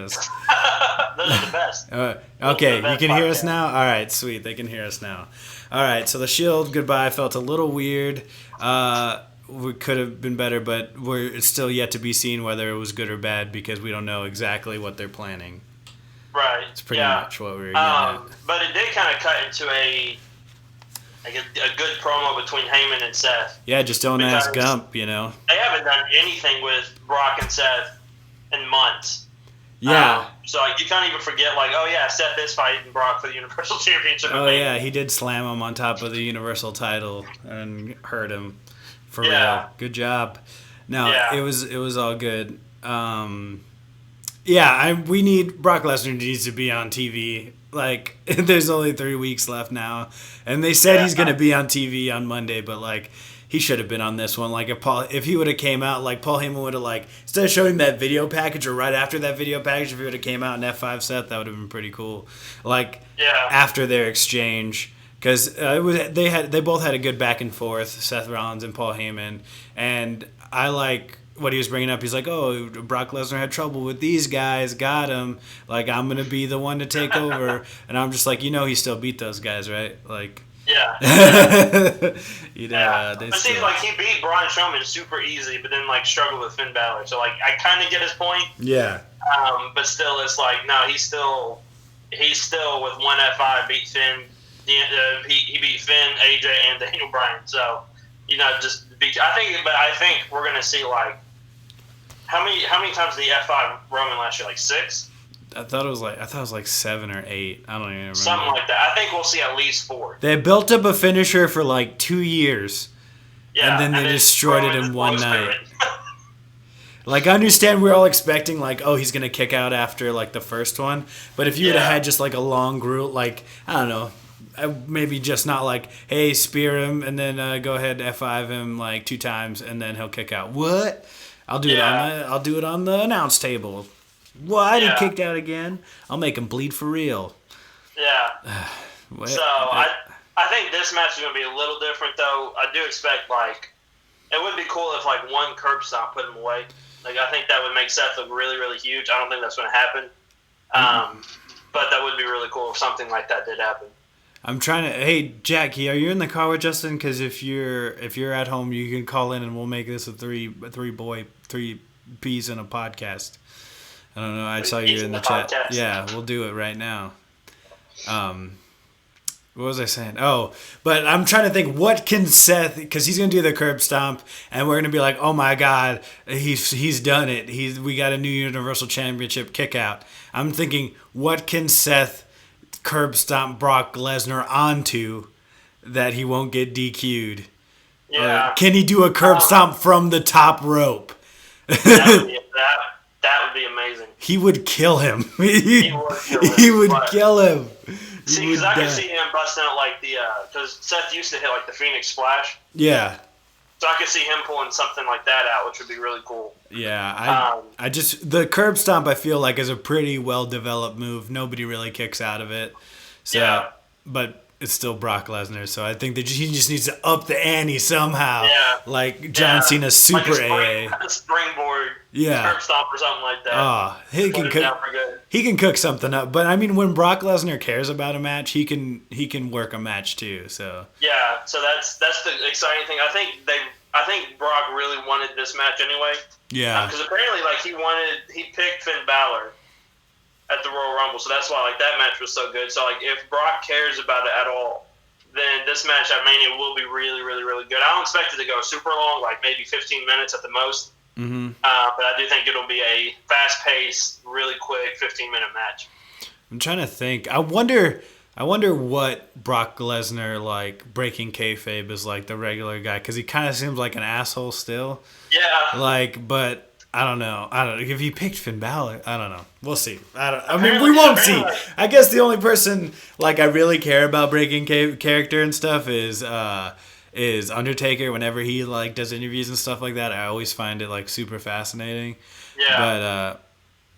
Those are the best. Okay, The you best can hear us podcast. now? All right, sweet. They can hear us now. All right, so the Shield goodbye felt a little weird. We could have been better, but it's still yet to be seen whether it was good or bad because we don't know exactly what they're planning. Right. It's pretty Yeah. much what we were getting at. But it did kind of cut into a good promo between Heyman and Seth. Yeah, just don't ask Because Gump, you know? they haven't done anything with Brock and Seth in months. Yeah. So like you can't even forget like, oh yeah, Seth is fighting Brock for the Universal Championship. Oh, yeah, he did slam him on top of the Universal title and hurt him. For real. Good job. No, it was all good. We need Brock Lesnar needs to be on TV. Like, there's only 3 weeks left now, and they said he's gonna be on TV on Monday, but like, he should have been on this one. Like, if he would have came out, like Paul Heyman would have like instead of showing that video package or right after that video package, if he would have came out in F5 Seth, that would have been pretty cool. Like, after their exchange. Because they both had a good back and forth, Seth Rollins and Paul Heyman, and I like what he was bringing up. He's like, "Oh, Brock Lesnar had trouble with these guys, got him. Like, I'm gonna be the one to take over." And I'm just like, he still beat those guys, right? Like, yeah. But see, like he beat Braun Strowman super easy, but then like struggled with Finn Balor. So like I kind of get his point. Yeah. But still, it's like no, he's still with one F5 beat Finn. He beat Finn, AJ, and Daniel Bryan. So I think we're gonna see like how many times did the F5 Roman last year? Like 6. I thought it was like 7 or 8. I don't even remember. Something like that. I think we'll see at least 4. They built up a finisher for like 2 years. Yeah, and then they destroyed it in one night. Like, I understand we're all expecting, like, oh, he's going to kick out after, like, the first one. But if you would have had just, like, a long group, like, I don't know, maybe just not like, hey, spear him and then go ahead F5 him, like, 2 times and then he'll kick out. What? I'll do it on the announce table. What? He kicked out again? I'll make him bleed for real. Yeah. So, I think this match is going to be a little different, though. I do expect, like, it would be cool if, like, one curb stomp put him away. Like, I think that would make Seth look really, really huge. I don't think that's going to happen. But that would be really cool if something like that did happen. I'm trying to. Hey, Jackie, are you in the car with Justin? Because if you're at home, you can call in and we'll make this a three piece in a podcast. I don't know. I saw you in the chat. Podcast. Yeah, we'll do it right now. What was I saying? Oh, but I'm trying to think what can Seth, because he's gonna do the curb stomp, and we're gonna be like, oh my god, he's done it. We got a new Universal Championship kick out. I'm thinking, what can Seth curb stomp Brock Lesnar onto that he won't get DQ'd? Yeah. Can he do a curb stomp from the top rope? That would be amazing. He would kill him. He would kill him. See, because I could see him busting out like because Seth used to hit like the Phoenix Splash. Yeah. So I could see him pulling something like that out, which would be really cool. Yeah, the curb stomp I feel like is a pretty well developed move. Nobody really kicks out of it. So, but it's still Brock Lesnar, so I think that he just needs to up the ante somehow. Yeah. Like John Cena's Super AA. A springboard. Yeah. Curb stomp or something like that. Oh, he can cook something up. But I mean, when Brock Lesnar cares about a match, he can work a match too. So yeah, so that's the exciting thing. I think Brock really wanted this match anyway. Yeah. Because apparently, like he picked Finn Balor at the Royal Rumble, so that's why like that match was so good. So like if Brock cares about it at all, then this match at Mania will be really, really, really good. I don't expect it to go super long, like maybe 15 minutes at the most. Mm-hmm. But I do think it'll be a fast-paced, really quick 15-minute match. I'm trying to think. I wonder what Brock Lesnar, like, breaking kayfabe is like the regular guy, because he kind of seems like an asshole still. Yeah. Like, but I don't know. If he picked Finn Balor, I don't know. We'll see. We won't see. I guess the only person, like, I really care about breaking character and stuff is Undertaker. Whenever he, like, does interviews and stuff like that, I always find it, like, super fascinating. Yeah. But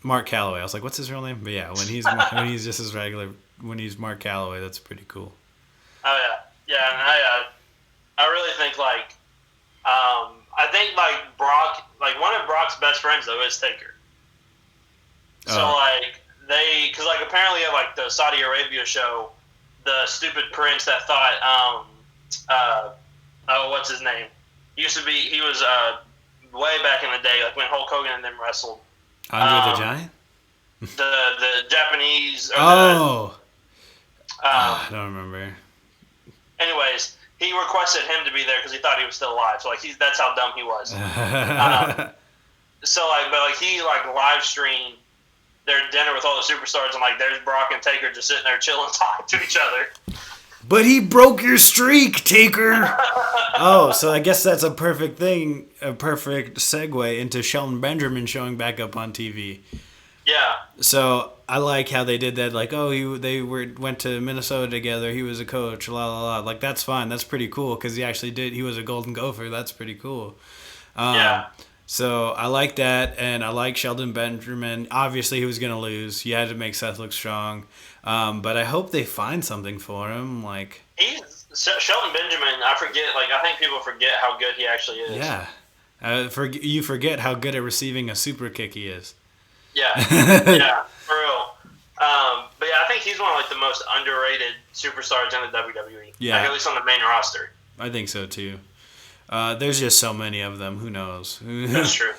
Mark Calloway, I was like, what's his real name? But yeah, when he's just his regular, when he's Mark Calloway, that's pretty cool. Oh yeah, and I really think like I think like Brock, like one of Brock's best friends though is Taker. So like because like apparently at like the Saudi Arabia show, the stupid prince that thought what's his name? He was way back in the day, like when Hulk Hogan and them wrestled. Andre the Giant? The Japanese. I don't remember. Anyways, he requested him to be there because he thought he was still alive. So like that's how dumb he was. So like, but like he like live streamed their dinner with all the superstars, and like there's Brock and Taker just sitting there chilling, talking to each other. But he broke your streak, Taker. So I guess that's a perfect segue into Shelton Benjamin showing back up on TV. Yeah. So I like how they did that. Like, went to Minnesota together. He was a coach. La la la. Like that's fine. That's pretty cool because he actually did. He was a Golden Gopher. That's pretty cool. Yeah. So I like that, and I like Shelton Benjamin. Obviously, he was gonna lose. You had to make Seth look strong. But I hope they find something for him. Like Shelton Benjamin. I think people forget how good he actually is. Yeah. You forget how good at receiving a super kick he is. Yeah. Yeah, for real. But yeah, I think he's one of like the most underrated superstars in the WWE. Yeah. Like, at least on the main roster. I think so too. There's just so many of them. Who knows? That's true.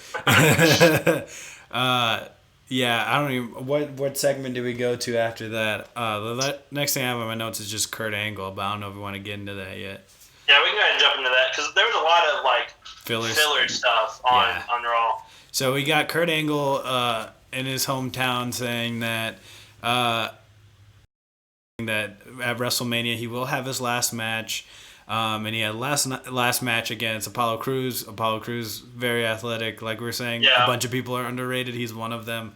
Yeah, I don't even. What segment do we go to after that? The next thing I have on my notes is just Kurt Angle, but I don't know if we want to get into that yet. Yeah, we can go ahead and jump into that because there was a lot of like filler stuff on Raw. So we got Kurt Angle in his hometown saying that at WrestleMania he will have his last match. And he had last match against Apollo Crews. Apollo Crews, very athletic. Like we were saying, a bunch of people are underrated. He's one of them.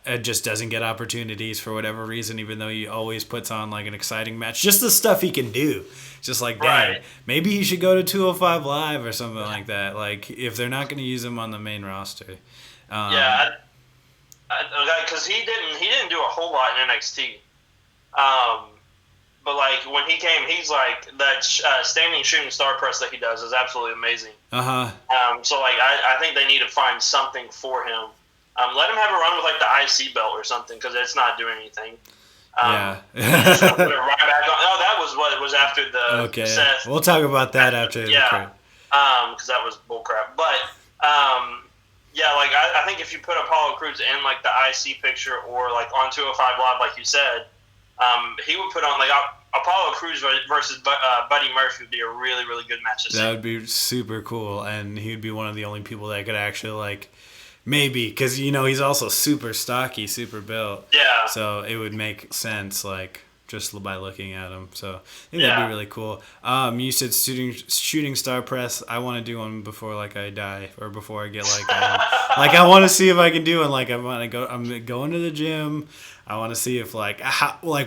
It just doesn't get opportunities for whatever reason, even though he always puts on like an exciting match. Just the stuff he can do. Just like, dang, maybe he should go to 205 Live or something like that. Like, if they're not going to use him on the main roster. Because he didn't do a whole lot in NXT. But like when he came, he's like that standing shooting star press that he does is absolutely amazing. So like I think they need to find something for him. Let him have a run with like the IC belt or something because it's not doing anything. Just put it right back on. Oh, that was what it was after the Seth. We'll talk about that after. Because that was bullcrap. But like I think if you put Apollo Crews in like the IC picture or like on 205 Live, like you said. He would put on like Apollo Crews versus Buddy Murphy would be a really, really good match. That would be super cool, and he'd be one of the only people that could actually like maybe because he's also super stocky, super built. Yeah. So it would make sense like just by looking at him. So I think that'd be really cool. You said shooting star press. I want to do one before like I die or before I get like like I want to see if I can do one. Like I'm going to the gym. I want to see if like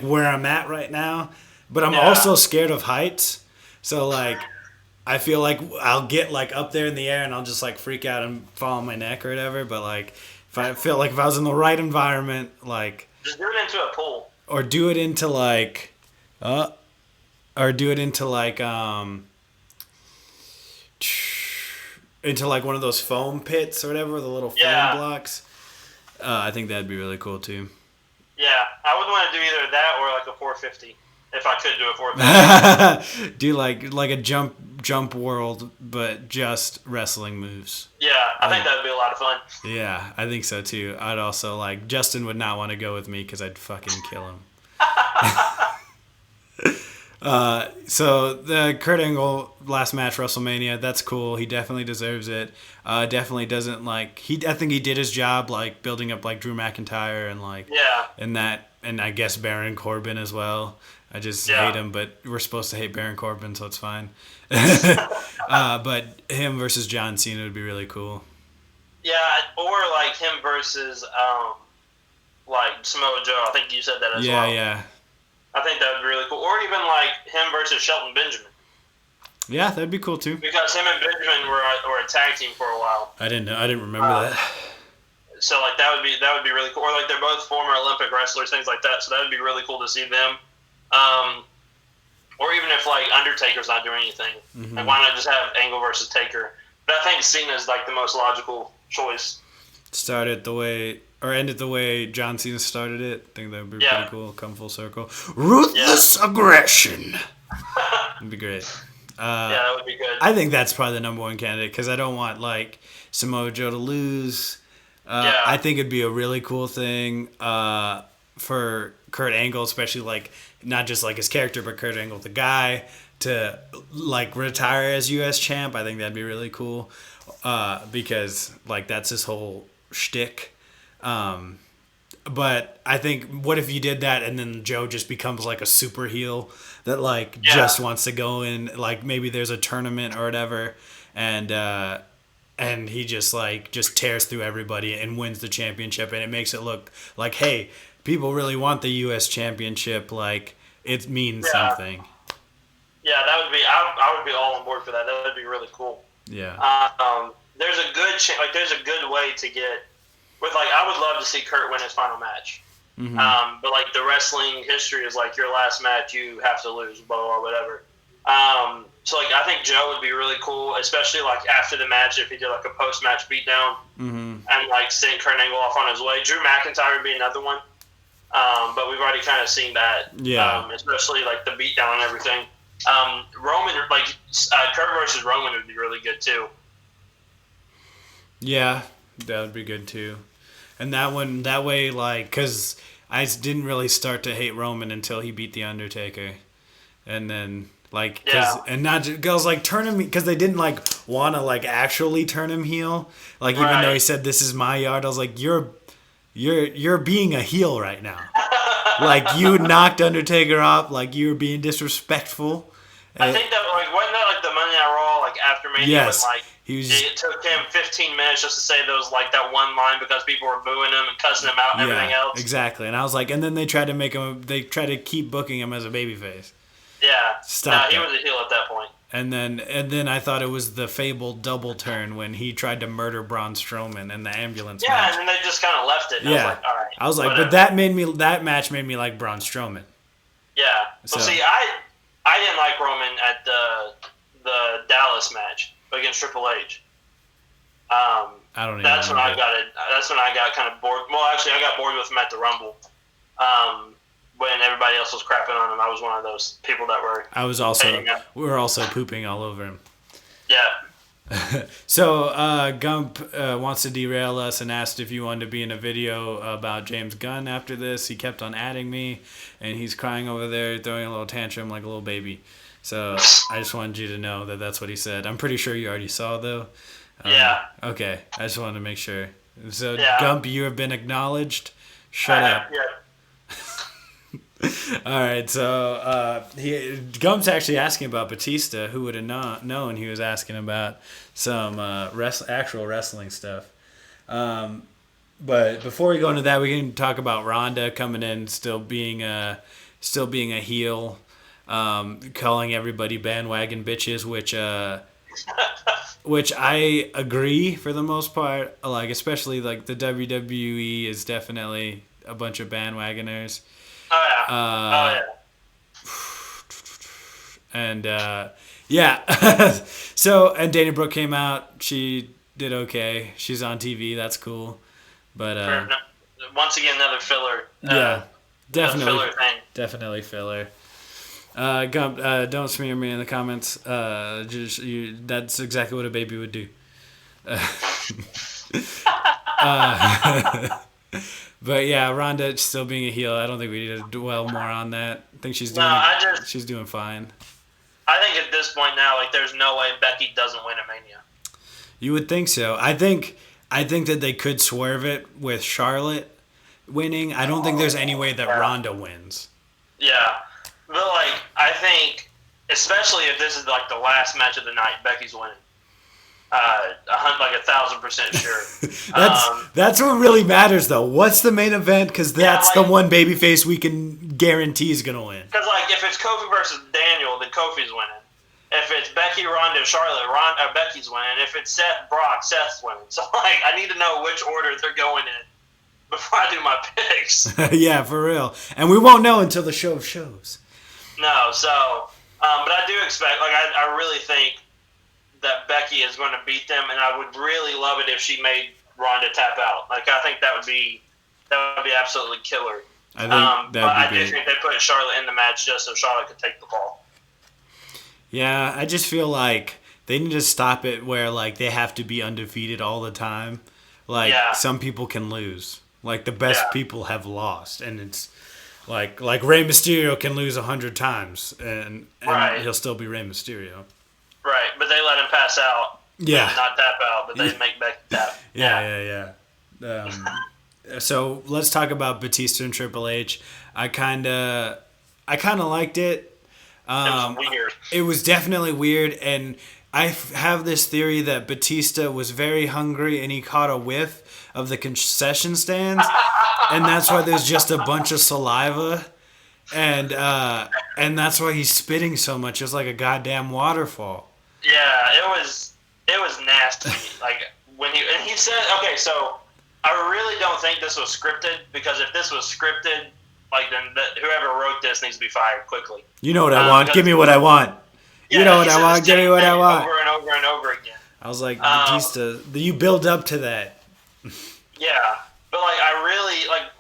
where I'm at right now, but I'm also scared of heights. So like, I feel like I'll get like up there in the air and I'll just like freak out and fall on my neck or whatever. But like, if I was in the right environment, like just do it into a pool or do it into like, into like one of those foam pits or whatever, the little foam blocks. I think that'd be really cool too. Yeah, I would want to do either that or like a 450 if I could do a 450. Do like a jump world, but just wrestling moves. Yeah, I think that would be a lot of fun. Yeah, I think so too. I'd also like Justin would not want to go with me because I'd fucking kill him. So the Kurt Angle last match WrestleMania, that's cool. He definitely deserves it. Definitely doesn't like I think he did his job like building up like Drew McIntyre and like and I guess Baron Corbin as well. I just hate him, but we're supposed to hate Baron Corbin, so it's fine. But him versus John Cena would be really cool. Yeah, or like him versus like Samoa Joe. I think you said that as well. Yeah. I think that would be really cool. Or even like him versus Shelton Benjamin. Yeah, that'd be cool too. Because him and Benjamin were a tag team for a while. I didn't remember that. So like that would be really cool. Or like they're both former Olympic wrestlers, things like that. So that would be really cool to see them. Or even if like Undertaker's not doing anything, like why not just have Angle versus Taker? But I think Cena's like the most logical choice. Start it the way or end it the way John Cena started it. I think that would be pretty cool. Come full circle. Ruthless aggression. It'd be great. That would be good. I think that's probably the number one candidate because I don't want like Samoa Joe to lose. I think it'd be a really cool thing for Kurt Angle, especially like not just like his character, but Kurt Angle the guy to like retire as U.S. champ. I think that'd be really cool because like that's his whole shtick. But I think what if you did that and then Joe just becomes like a super heel that like just wants to go in, like maybe there's a tournament or whatever, and he just tears through everybody and wins the championship, and it makes it look like, hey, people really want the U.S. championship, like it means something. Yeah, that would be. I would be all on board for that. That would be really cool. Yeah. There's a good there's a good way to get with like I would love to see Kurt win his final match. Mm-hmm. But like the wrestling history is like your last match you have to lose, blah blah, blah whatever. So like I think Joe would be really cool, especially like after the match if he did like a post match beatdown and like send Kurt Angle off on his way. Drew McIntyre would be another one, but we've already kind of seen that. Yeah. Especially like the beatdown and everything. Roman, like Kurt versus Roman would be really good too. Yeah, that would be good too. And that way, like, because I didn't really start to hate Roman until he beat The Undertaker. And then, like, and not just, girls like turn him, because they didn't, like, want to, like, actually turn him heel. Like, even though he said, this is my yard, I was like, you're being a heel right now. Like, you knocked Undertaker off, like, you were being disrespectful. I think that, like, wasn't that, like, the Monday Night Raw, like, after Mania when, like, it took him 15 minutes just to say those, like, that one line because people were booing him and cussing him out and everything else. Exactly. And I was like, and then they tried to keep booking him as a babyface. Yeah. He was a heel at that point. And then I thought it was the fabled double turn when he tried to murder Braun Strowman in the ambulance match. And then they just kind of left it. And I was like, all right. I was like, but that match made me like Braun Strowman. Yeah. Well, see, I didn't like Roman at the Dallas match against Triple H. I don't even. That's when I got kind of bored. Well, actually, I got bored with him at the Rumble. When everybody else was crapping on him, I was one of those people that were. We were also pooping all over him. Yeah. So Gump wants to derail us and asked if you wanted to be in a video about James Gunn after this. He kept on adding me, and he's crying over there, throwing a little tantrum like a little baby. So I just wanted you to know that that's what he said. I'm pretty sure you already saw, though. Yeah. Okay. I just wanted to make sure. So, Gump, you have been acknowledged. Shut up. Yeah. All right. So, Gump's actually asking about Batista. Who would have known he was asking about some actual wrestling stuff. But before we go into that, we can talk about Ronda coming in, still being a heel. Calling everybody bandwagon bitches, which I agree for the most part. Like, especially like the WWE is definitely a bunch of bandwagoners. Oh yeah. And so, and Dana Brooke came out. She did okay. She's on TV. That's cool. But once again, another filler. Definitely filler thing. Definitely filler. Gump, don't smear me in the comments. That's exactly what a baby would do. But yeah, Ronda still being a heel. I don't think we need to dwell more on that. I think she's doing fine. I think at this point now, like, there's no way Becky doesn't win at Mania. You would think so. I think that they could swerve it with Charlotte winning. I don't think there's any way that Ronda wins. Yeah. But, like, I think, especially if this is, like, the last match of the night, Becky's winning. 1,000% sure. That's what really matters, though. What's the main event? Because that's the one babyface we can guarantee is going to win. Because, like, if it's Kofi versus Daniel, then Kofi's winning. If it's Becky, Ronda, Charlotte, Becky's winning. If it's Seth, Brock, Seth's winning. So, like, I need to know which order they're going in before I do my picks. Yeah, for real. And we won't know until the show of shows. No, so, but I do expect, like, I really think that Becky is going to beat them, and I would really love it if she made Ronda tap out. Like, I think that would be That would be absolutely killer. I think but I do think they put Charlotte in the match just so Charlotte could take the fall. Yeah, I just feel like they need to stop it where like they have to be undefeated all the time. Like some people can lose. Like the best people have lost, and it's like Rey Mysterio can lose 100 times, and he'll still be Rey Mysterio. Right, but they let him pass out. Yeah, not tap out, but they make Becky tap. Yeah. So let's talk about Batista and Triple H. I kind of liked it. It was weird. It was definitely weird, and I have this theory that Batista was very hungry and he caught a whiff of the concession stands, and that's why there's just a bunch of saliva, and that's why he's spitting so much. It's like a goddamn waterfall. Yeah, it was nasty. Like when he said, okay, so I really don't think this was scripted, because if this was scripted, like then whoever wrote this needs to be fired quickly. You know what I want. Give me what I want. You know what I want. Give me what I want. Over and over and over again. I was like, Batista, you build up to that. Yeah, but like I really like,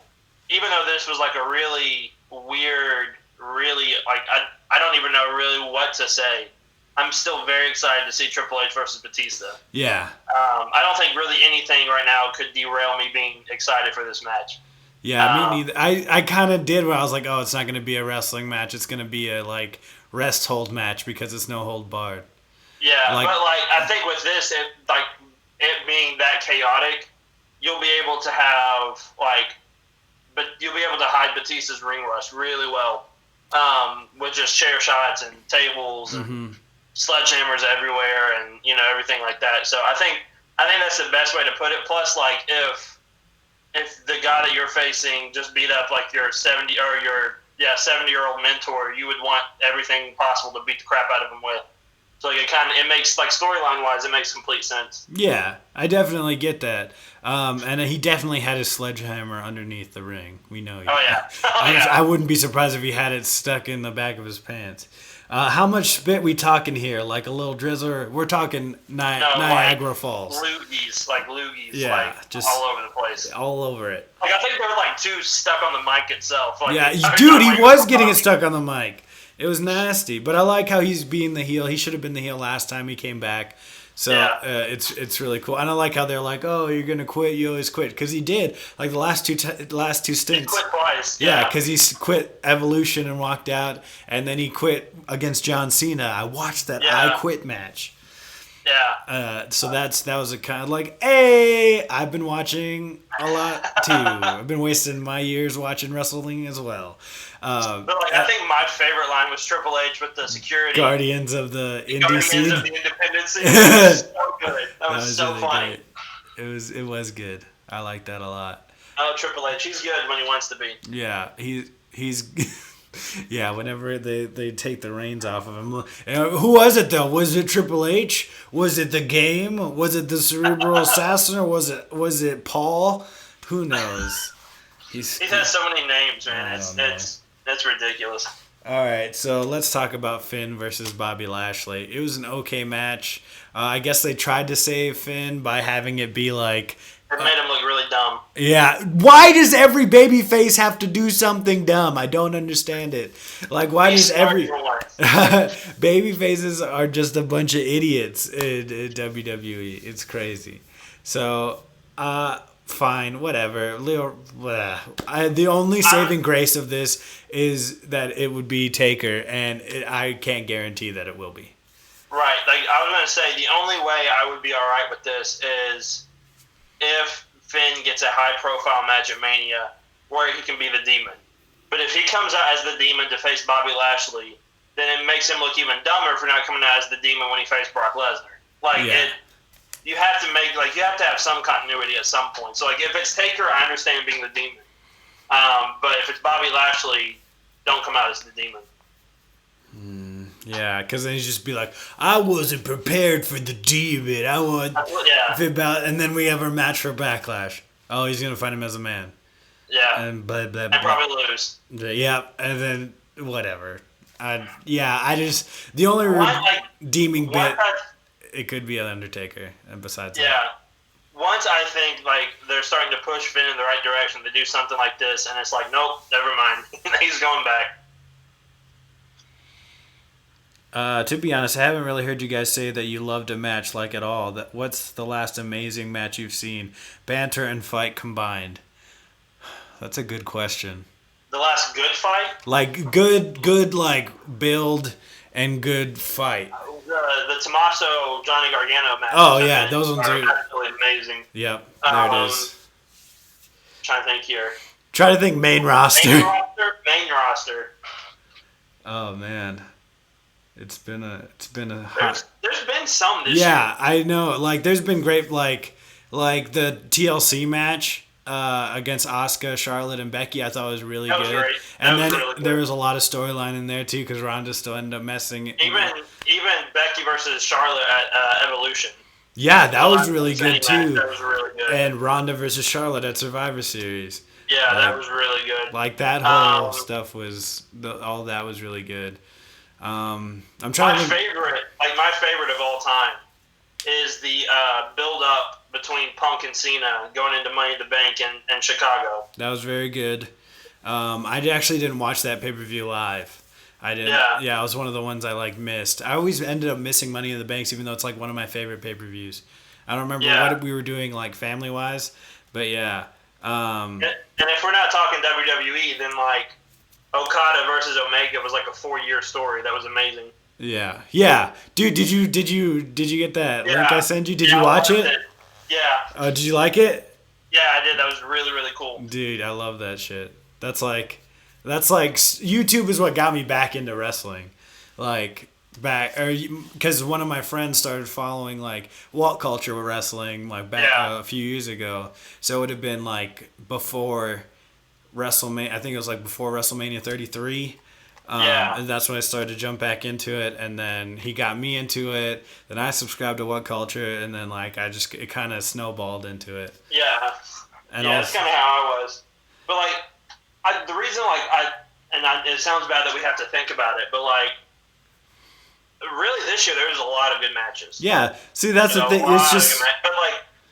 even though this was like a really weird, really like I don't even know really what to say. I'm still very excited to see Triple H versus Batista. Yeah. I don't think really anything right now could derail me being excited for this match. Yeah, me neither. I kind of did where I was like, oh, it's not going to be a wrestling match. It's going to be a like rest hold match because it's no hold barred. Yeah, but like I think with this, it being that chaotic, you'll be able to have but you'll be able to hide Batista's ring rust really well, with just chair shots and tables and sledgehammers everywhere and everything like that. So I think that's the best way to put it. Plus, like if the guy that you're facing just beat up like your 70-year-old mentor, you would want everything possible to beat the crap out of him with. So like it makes like storyline wise, it makes complete sense. Yeah, I definitely get that. And he definitely had his sledgehammer underneath the ring. We know. I wouldn't be surprised if he had it stuck in the back of his pants. How much spit we talking here? Like a little drizzler? We're talking Niagara Falls. Loogies, yeah, just all over the place. All over it. Like I think there were like two stuck on the mic itself. Like, yeah, dude, he was getting it stuck on the mic. It was nasty, but I like how he's being the heel. He should have been the heel last time he came back. So it's really cool, and I like how they're like, "Oh, you're gonna quit. You always quit," because he did. Like the last two stints. He quit twice. Yeah, because he quit Evolution and walked out, and then he quit against John Cena. I watched that I Quit match. Yeah. So that was a kind of like, hey, I've been watching a lot too. I've been wasting my years watching wrestling as well. But like, I think my favorite line was Triple H with the security. Guardians of the Independence Scene. That was so good. That was so really funny. Great. It was good. I like that a lot. I love Triple H. He's good when he wants to be. Yeah, he's yeah, whenever they take the reins off of him. Who was it though? Was it Triple H? Was it the Game? Was it the Cerebral Assassin? Or was it Paul? Who knows? He has so many names, man. It's ridiculous. All right, so let's talk about Finn versus Bobby Lashley. It was an okay match. I guess they tried to save Finn by having it be like... It made him look really dumb. Yeah. Why does every babyface have to do something dumb? I don't understand it. Like, why does every... Babyfaces are just a bunch of idiots in WWE. It's crazy. So, fine, whatever. The only saving grace of this is that it would be Taker, and I can't guarantee that it will be. Right. Like I was going to say, the only way I would be all right with this is if Finn gets a high-profile match at Mania where he can be the Demon. But if he comes out as the Demon to face Bobby Lashley, then it makes him look even dumber for not coming out as the Demon when he faced Brock Lesnar. You have to have some continuity at some point. So, like, if it's Taker, I understand being the Demon. But if it's Bobby Lashley, don't come out as the Demon. Yeah, because then he'd just be like, I wasn't prepared for the Demon. I want Finn Balor. And then we have our match for Backlash. Oh, he's going to fight him as a man. Yeah. And blah, blah, blah. And probably lose. Yeah, and then whatever. The only redeeming bit, it could be an Undertaker. And besides that. once I think like they're starting to push Finn in the right direction to do something like this, and it's like, nope, never mind, he's going back. To be honest, I haven't really heard you guys say that you loved a match like at all. What's the last amazing match you've seen, banter and fight combined? That's a good question. The last good fight? Like good like build and good fight. The Tommaso Johnny Gargano match. Oh yeah, those ones are absolutely amazing. Yep, there it is. Trying to think here. Try to think main roster. Main roster. Oh man. It's been a there's been some this year. Yeah, I know. Like there's been great like the TLC match against Asuka, Charlotte, and Becky. I thought was really good. Great. And then really good. there was a lot of storyline in there too because Ronda still ended up messing. Even Becky versus Charlotte at Evolution. Yeah, that was really good too. That was really good. And Ronda versus Charlotte at Survivor Series. Yeah, that was really good. Like that whole stuff was all that was really good. I'm trying to think. My favorite of all time is the build up between Punk and Cena going into Money in the Bank in Chicago. That was very good. I actually didn't watch that pay-per-view live. I didn't. Yeah, it was one of the ones I missed. I always ended up missing Money in the Banks, even though it's like one of my favorite pay-per-views. I don't remember what we were doing like family-wise, but yeah. And if we're not talking WWE, then like Okada versus Omega was like a 4-year story. That was amazing. Yeah. Dude, did you get that link I sent you? Did you watch it? Yeah. Did you like it? Yeah, I did. That was really, really cool. Dude, I love that shit. That's like YouTube is what got me back into wrestling. Because one of my friends started following like What Culture Wrestling a few years ago. So it would have been like before WrestleMania. I think it was like before WrestleMania 33. And that's when I started to jump back into it, and then he got me into it. Then I subscribed to What Culture, and then it kind of snowballed into it. Yeah, and that's kind of how I was. But the reason it sounds bad that we have to think about it, but really this year there was a lot of good matches. Yeah, see that's the thing. It's just but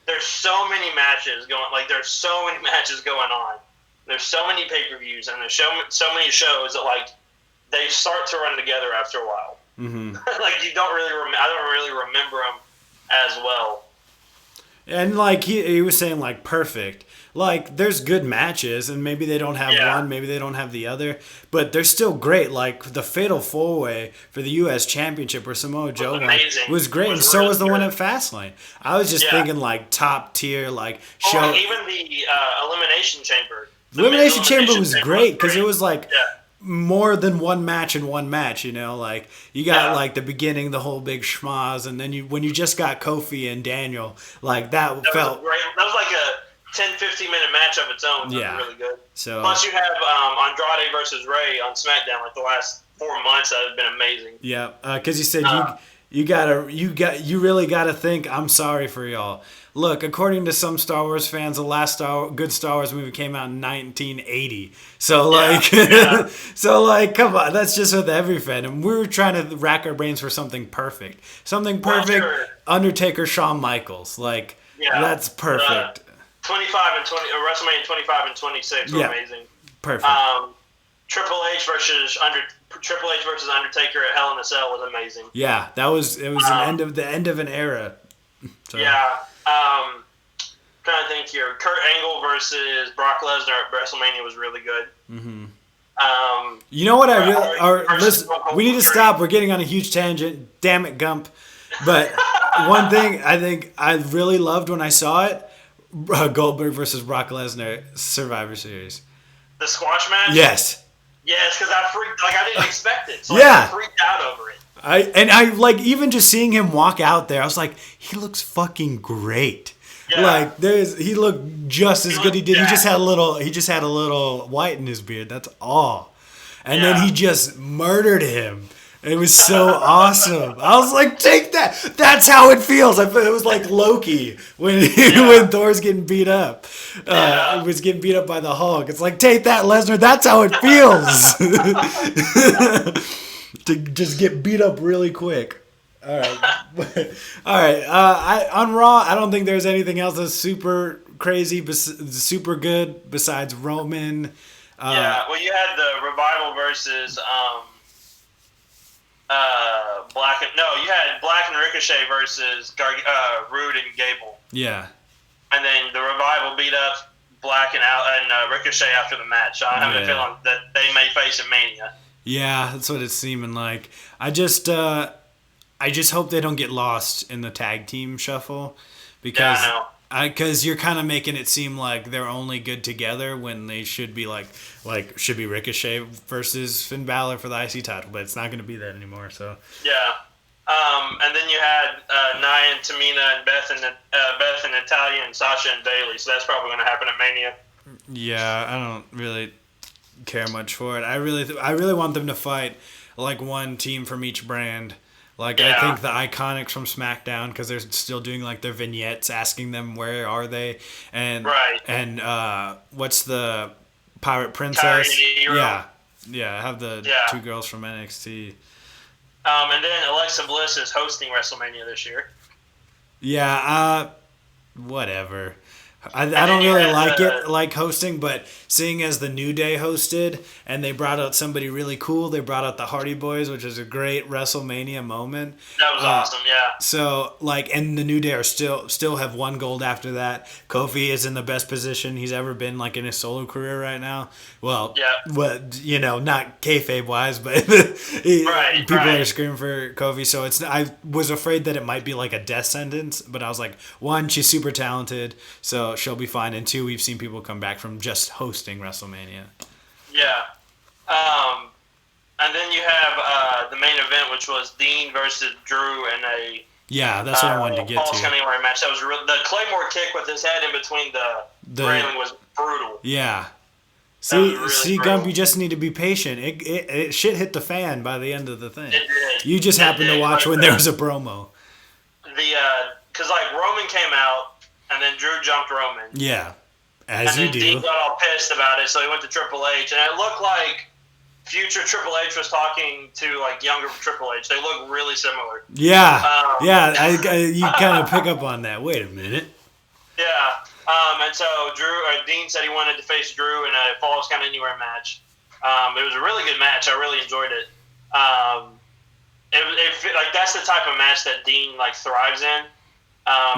there's so many matches going. There's so many matches going on. There's so many pay-per-views and there's so many shows that they start to run together after a while. Mm-hmm. You don't really. I don't really remember them as well. And he was saying perfect. There's good matches, and maybe they don't have one, maybe they don't have the other, but they're still great. The Fatal 4-Way for the U.S. Championship where Samoa Joe was great, and so was the one at Fastlane. I was just thinking top tier show. Even the Elimination Chamber. The Elimination Chamber was great because it was more than one match in one match, you got the beginning, the whole big schmaz, and then when you just got Kofi and Daniel, that felt great. That was a 10-15 minute match of its own. That was really good. So plus you have Andrade versus Ray on SmackDown the last 4 months. That has been amazing. Yeah, because you said you really gotta think. I'm sorry for y'all. Look, according to some Star Wars fans, the last good Star Wars movie came out in 1980. So come on, that's just with every fan. And we were trying to rack our brains for something perfect. Undertaker, Shawn Michaels, that's perfect. 25 and 20, WrestleMania 25 and 26 were amazing. Perfect. Triple H versus Undertaker at Hell in a Cell was amazing. Yeah, it was the end of an era. So. Yeah. Trying to think here. Kurt Angle versus Brock Lesnar at WrestleMania was really good. Mm-hmm. You know what listen, we need to stop. We're getting on a huge tangent. Damn it, Gump. But one thing I think I really loved when I saw it, Goldberg versus Brock Lesnar Survivor Series. The squash match? Yes. Yes, because I didn't expect it. So I freaked out over it. I even just seeing him walk out there, I was like, he looks fucking great. Yeah. He looked just as good. He did. He just had a little white in his beard. That's all. And then he just murdered him. It was so awesome. I was like, take that. That's how it feels. It was like Loki when Thor's getting beat up. He was getting beat up by the Hulk. It's like, take that, Lesnar. That's how it feels. To just get beat up really quick. All right. All right. On Raw, I don't think there's anything else that's super crazy, super good besides Roman. Yeah. Well, you had the Revival versus you had Black and Ricochet versus Rude and Gable. Yeah. And then the Revival beat up Black and Ricochet after the match. So I have a feeling that they may face a Mania. Yeah, that's what it's seeming like. I just hope they don't get lost in the tag team shuffle because you're kind of making it seem like they're only good together when they should be should be Ricochet versus Finn Balor for the IC title, but it's not going to be that anymore. So yeah. And then you had Nia and Tamina and Beth and Natalya and Sasha and Bayley. So that's probably going to happen at Mania. Yeah, I don't really care much for it. I really want them to fight like one team from each brand. I think the Iconics from SmackDown, because they're still doing like their vignettes asking them where are they, and what's the Pirate Princess? Yeah, I have the two girls from NXT. And then Alexa Bliss is hosting WrestleMania this year. Yeah, whatever. I don't really like hosting, but seeing as the New Day hosted and they brought out somebody really cool, they brought out the Hardy Boys, which is a great WrestleMania moment. That was awesome, yeah. So and the New Day are still have one gold after that. Kofi is in the best position he's ever been in his solo career right now. Well, not kayfabe wise, but people are screaming for Kofi. So I was afraid that it might be like a death sentence, but I was like, one, she's super talented, so she'll be fine, and two, we've seen people come back from just hosting WrestleMania. Yeah. And then you have the main event, which was Dean versus Drew in a that's what I wanted to get to. Anywhere match. That was the Claymore kick with his head in between the railing was brutal. Yeah. See, Gump, you just need to be patient. It shit hit the fan by the end of the thing. It did. You just happened to watch when there was a promo. Because Roman came out. And then Drew jumped Roman. Yeah, as you do. And then Dean got all pissed about it, so he went to Triple H. And it looked like future Triple H was talking to, younger Triple H. They look really similar. Yeah, you kind of pick up on that. Wait a minute. Yeah, and so Dean said he wanted to face Drew in a Falls Count Anywhere match. It was a really good match. I really enjoyed it. That's the type of match that Dean, thrives in.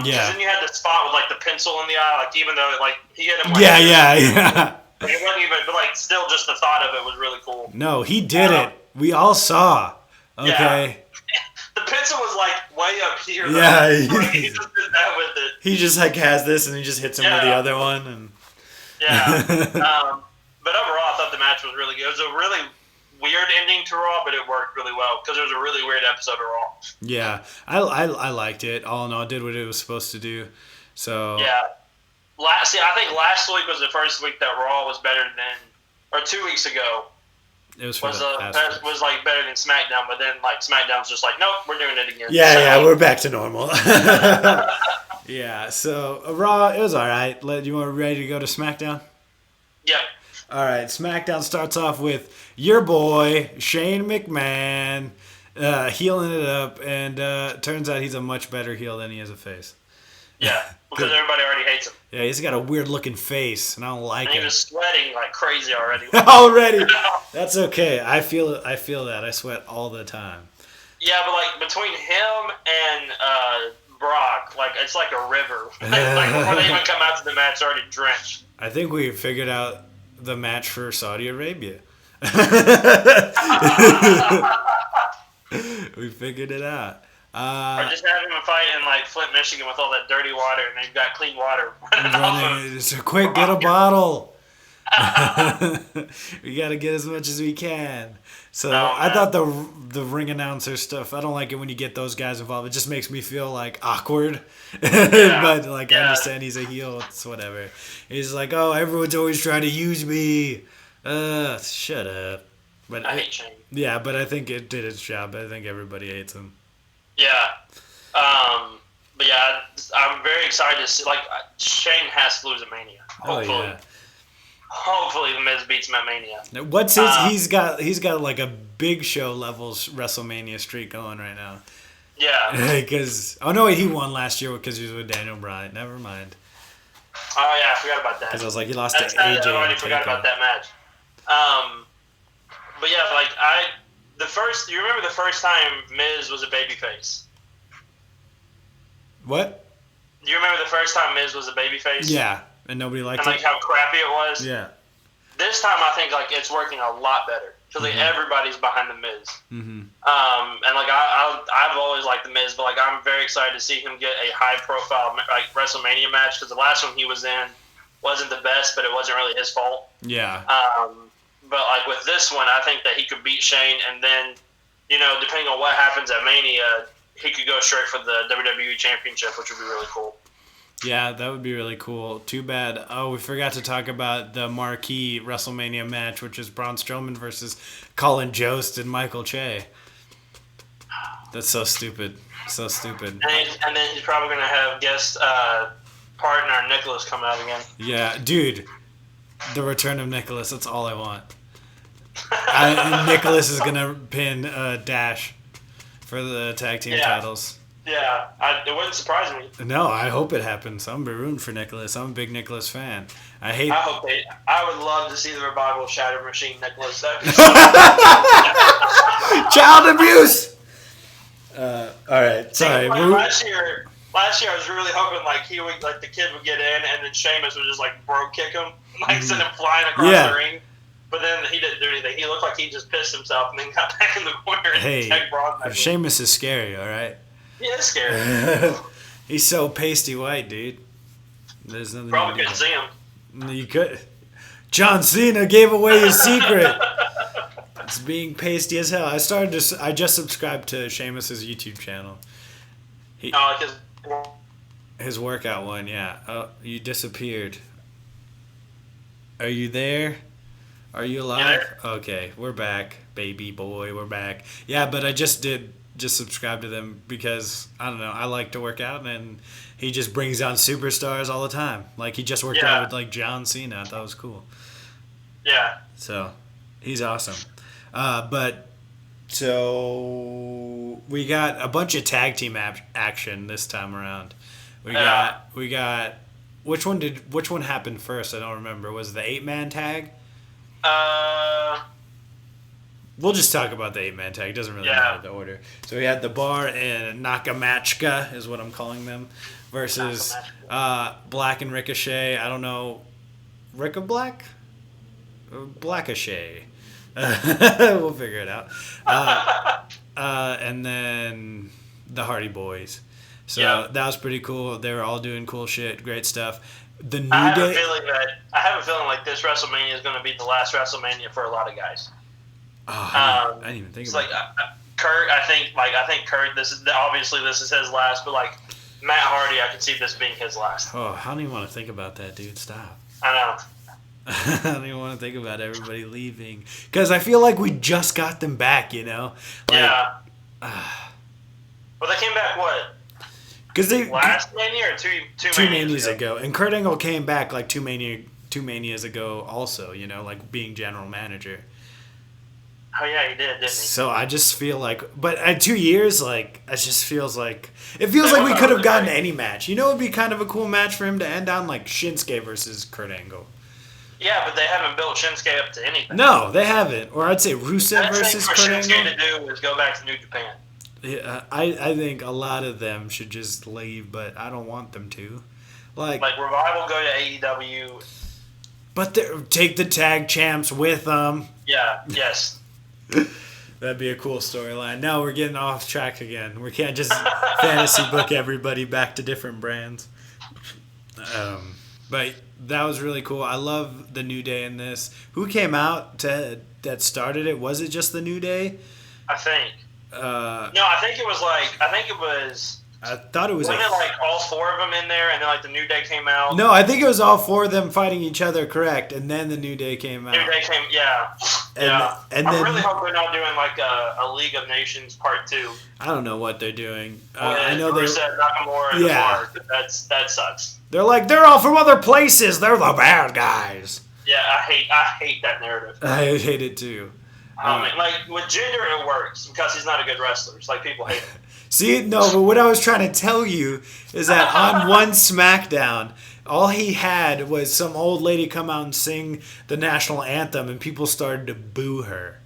Because then you had the spot with the pencil in the eye, even though he hit him. It wasn't even, but still, just the thought of it was really cool. No, he did it. We all saw. Okay. Yeah. The pencil was way up here. Yeah, he just did that with it. He just has this, and he just hits him with the other one, and. Yeah. But overall, I thought the match was really good. It was a really weird ending to Raw, but it worked really well because it was a really weird episode of Raw. Yeah, I liked it. All in all, it did what it was supposed to do. So yeah, I think last week was the first week that Raw was better than, or 2 weeks ago. It was better than SmackDown, but then SmackDown's just nope, we're doing it again. Yeah, we're back to normal. Yeah, so Raw, it was all right. You want ready to go to SmackDown? Yep. All right, SmackDown starts off with your boy, Shane McMahon, healing it up, and turns out he's a much better heel than he is a face. Yeah, because everybody already hates him. Yeah, he's got a weird-looking face, and I don't like it. And he was sweating like crazy already. Already? That's okay. I feel that. I sweat all the time. Yeah, but between him and Brock, it's like a river. Before they even come out to the match, already drenched. I think we figured out the match for Saudi Arabia. We figured it out. Or just having them fight in Flint, Michigan with all that dirty water, and they've got clean water. It's a quick, get a bottle. We got to get as much as we can. So I thought the ring announcer stuff, I don't like it when you get those guys involved. It just makes me feel awkward. But I understand he's a heel. It's whatever. He's oh, everyone's always trying to use me. Shut up. But I hate Shane. Yeah, but I think it did its job. I think everybody hates him. Yeah. But yeah, I'm very excited to see. Shane has to lose at Mania. Hopefully. Oh, yeah. Hopefully, the Miz beats him at Mania. What's his? He's got a Big Show levels WrestleMania streak going right now. Yeah. Because no, he won last year because he was with Daniel Bryan. Never mind. Oh yeah, I forgot about that. Because I was like, he lost to AJ. I already forgot about that match. But yeah, like you remember the first time Miz was a babyface? What? Do you remember the first time Miz was a babyface? Yeah, and nobody liked it. And like how crappy it was. Yeah. This time I think like it's working a lot better because like everybody's behind the Miz. Mm-hmm. And like I've always liked the Miz, but like I'm very excited to see him get a high profile like WrestleMania match because the last one he was in wasn't the best, but it wasn't really his fault. Yeah. But like with this one, I think that he could beat Shane, and then depending on what happens at Mania, he could go straight for the WWE Championship, which would be really cool. Yeah, that would be really cool. Too bad. Oh, we forgot to talk about the marquee WrestleMania match, which is Braun Strowman versus Colin Jost and Michael Che. That's so stupid. So stupid. And then he's probably going to have guest partner Nicholas come out again. Yeah, dude. The return of Nicholas. That's all I want. Nicholas is going to pin Dash for the tag team titles. Yeah, it wouldn't surprise me. No, I hope it happens. I'm rooting for Nicholas. I'm a big Nicholas fan. I would love to see the revival of Shatter Machine Nicholas. Child abuse. All right, sorry. Last year I was really hoping like the kid would get in, and then Sheamus would just like bro kick him, like send him flying across the ring. But then he didn't do anything. He looked like he just pissed himself and then got back in the corner and tagged Braun back in. Sheamus is scary, all right? He is scary. He's so pasty white, dude. There's nothing. Probably couldn't see him. You could. John Cena gave away his secret. It's being pasty as hell. I just subscribed to Sheamus's YouTube channel. His workout one, yeah. Oh, you disappeared. Are you there? Are you alive? Okay, we're back, baby boy. We're back. Yeah, but I just subscribe to them because I don't know. I like to work out, and he just brings on superstars all the time. Like he just worked out with like John Cena. I thought it was cool. Yeah. So he's awesome. So we got a bunch of tag team action this time around. We got which one happened first? I don't remember. Was it the 8-man tag? We'll just talk about the 8-man tag. It doesn't really matter the order. So we had the Bar and Nakamachka is what I'm calling them versus Black and Ricochet. I don't know. Black? Blackochet. We'll figure it out. And then the Hardy Boys. So that was pretty cool. They were all doing cool shit, great stuff. The New Day. I have a feeling like this WrestleMania is going to be the last WrestleMania for a lot of guys. Oh, I didn't even think about that. Kurt, I think Kurt. This is his last, but like Matt Hardy, I can see this being his last. Oh, I don't even want to think about that, dude. Stop. I know. I don't even want to think about everybody leaving because I feel like we just got them back, you know. Well, they came back what? Because last Mania or two Manias ago, and Kurt Angle came back like two Manias ago, also, you know, like being general manager. Oh yeah, he did, didn't he? So I just feel like, but at 2 years, like it feels like we could have gotten any match. You know, it'd be kind of a cool match for him to end on, like Shinsuke versus Kurt Angle. Yeah, but they haven't built Shinsuke up to anything. No, they haven't. Or I'd say Rusev versus Kurt Angle. Shinsuke to do is go back to New Japan. Yeah, I think a lot of them should just leave, but I don't want them to. Like Revival go to AEW. But take the tag champs with them. Yeah, yes. That'd be a cool storyline. Now we're getting off track again. We can't just fantasy book everybody back to different brands. But that was really cool. I love the New Day in this. Who came out that started it? Was it just the New Day? I think. No, I think it was. I thought it was. Wasn't it like all four of them in there, and then like the New Day came out? No, I think it was all four of them fighting each other, correct? And then the New Day came out. New Day came, yeah. And I really hope they're not doing like a League of Nations Part 2. I don't know what they're doing. I know they're Nakamura. Yeah, that sucks. They're all from other places. They're the bad guys. Yeah, I hate that narrative. I hate it too. I mean, like with Jinder, it works because he's not a good wrestler. It's like people hate him. See, no, but what I was trying to tell you is that on one SmackDown, all he had was some old lady come out and sing the national anthem, and people started to boo her.